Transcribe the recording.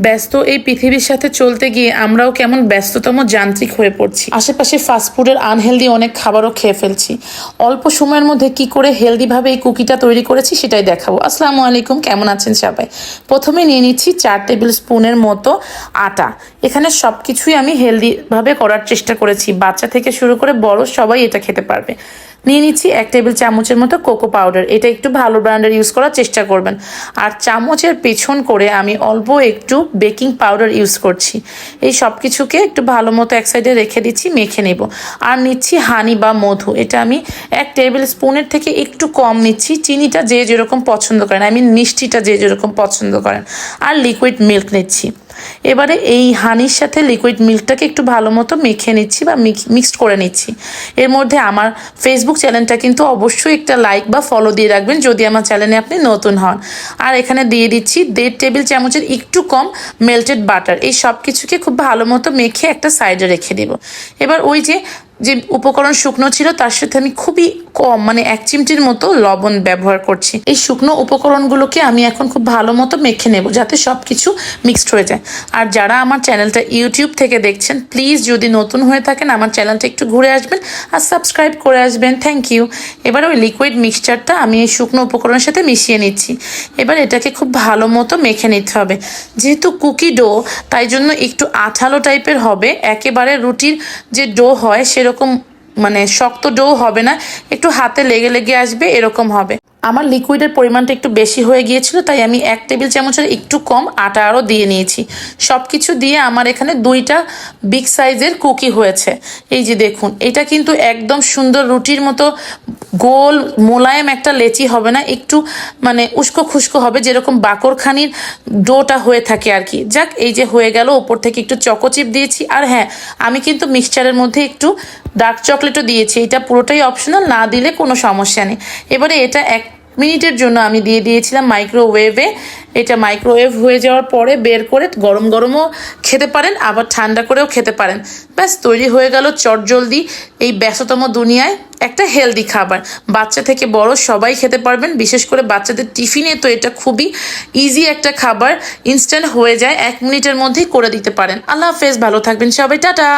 ব্যস্ত এই পৃথিবীর সাথে চলতে গিয়ে আমরাও কেমন ব্যস্ততম যান্ত্রিক হয়ে পড়ছি। আশেপাশে ফাস্টফুডের আনহেলদি অনেক খাবারও খেয়ে ফেলছি। অল্প সময়ের মধ্যে কি করে হেলদিভাবে এই কুকিটা তৈরি করেছি সেটাই দেখাবো। আসসালামু আলাইকুম, কেমন আছেন সবাই? প্রথমে নিয়ে নিচ্ছি 4 টেবিল স্পুনের মতো আটা। এখানে সব কিছুই আমি হেলদিভাবে করার চেষ্টা করেছি, বাচ্চা থেকে শুরু করে বড় সবাই এটা খেতে পারবে। নিয়ে নিচ্ছি 1 টেবিল চামচের মতো কোকো পাউডার। এটা একটু ভালো ব্র্যান্ডের ইউজ করার চেষ্টা করবেন। আর চামচের পেছন করে আমি অল্প একটু বেকিং পাউডার ইউজ করছি। এই সব কিছুকে একটু ভালো মতো এক সাইডে রেখে দিচ্ছি, মেখে নেব। আর নিচ্ছি হানি বা মধু। এটা আমি 1 টেবিল স্পুনের থেকে একটু কম নিচ্ছি। চিনিটা যে যেরকম পছন্দ করেন, মিষ্টিটা যে যেরকম পছন্দ করেন। আর লিকুইড মিল্ক নিচ্ছি। এবারে এই হানির সাথে লিকুইড মিল্কটাকে একটু ভালো মতো মেখে নিচ্ছি বা মিক্সড করে নিচ্ছি। এর মধ্যে আমার ফেসবুক চ্যানেলটা কিন্তু অবশ্যই একটা লাইক বা ফলো দিয়ে রাখবেন যদি আমার চ্যানেলে আপনি নতুন হন। আর এখানে দিয়ে দিচ্ছি 1.5 টেবিল চামচের একটু কম মেল্টেড বাটার। এই সব কিছুকে খুব ভালো মতো মেখে একটা সাইডে রেখে দেব। এবার ওই যে উপকরণ শুকনো ছিল তার সাথে আমি খুবই কম 1 চিমটির মতো লবণ ব্যবহার করছি। এই শুকনো উপকরণগুলোকে আমি এখন খুব ভালো মতো মেখে নেব যাতে সব কিছু মিক্সড হয়ে যায়। আর যারা আমার চ্যানেলটা ইউটিউব থেকে দেখছেন, প্লিজ যদি নতুন হয়ে থাকেন আমার চ্যানেলটা একটু ঘুরে আসবেন আর সাবস্ক্রাইব করে আসবেন। Thank you. এবার ওই লিকুইড মিক্সচারটা আমি এই শুকনো উপকরণের সাথে মিশিয়ে নিচ্ছি। এবার এটাকে খুব ভালো মতো মেখে নিতে হবে। যেহেতু কুকি ডো তাই জন্য একটু আঠালো টাইপের হবে, একেবারে রুটির যে ডো হয় সেরকম শক্ত ডো হবে না, একটু হাতে লেগে লেগে আসবে এরকম হবে। আমার লিকুইডের পরিমাণটা একটু বেশি হয়ে গিয়েছিল তাই আমি 1 টেবিল চামচের একটু কম আটা আরও দিয়ে নিয়েছি। সব কিছু দিয়ে আমার এখানে 2টা বিগ সাইজের কুকি হয়েছে। এই যে দেখুন, এটা কিন্তু একদম সুন্দর রুটির মতো গোল মোলায়েম একটা লেচি হবে না, একটু উস্কো খুস্কো হবে, যেরকম বাকরখানির ডোটা হয়ে থাকে আর কি। যাক, এই যে হয়ে গেল। ওপর থেকে একটু চকোচিপ দিয়েছি। আর হ্যাঁ, আমি কিন্তু মিক্সচারের মধ্যে একটু ডার্ক চকলেটও দিয়েছি। এটা পুরোটাই অপশনাল, না দিলে কোনো সমস্যা নেই। এবারে এটা 1 মিনিটের জন্য আমি দিয়ে দিয়েছিলাম মাইক্রোওয়েভে। এটা মাইক্রোওয়েভ হয়ে যাওয়ার পরে বের করে গরম গরমও খেতে পারেন, আবার ঠান্ডা করেও খেতে পারেন। ব্যাস, তৈরি হয়ে গেল চটজলদি এই ব্যস্ততম দুনিয়ায় একটা হেলদি খাবার। বাচ্চা থেকে বড় সবাই খেতে পারবেন, বিশেষ করে বাচ্চাদের টিফিনে তো এটা খুবই ইজি একটা খাবার, ইনস্ট্যান্ট হয়ে যায়, 1 মিনিটের মধ্যেই করে দিতে পারেন। আল্লাহ হাফেজ, ভালো থাকবেন সবাই, টাটা।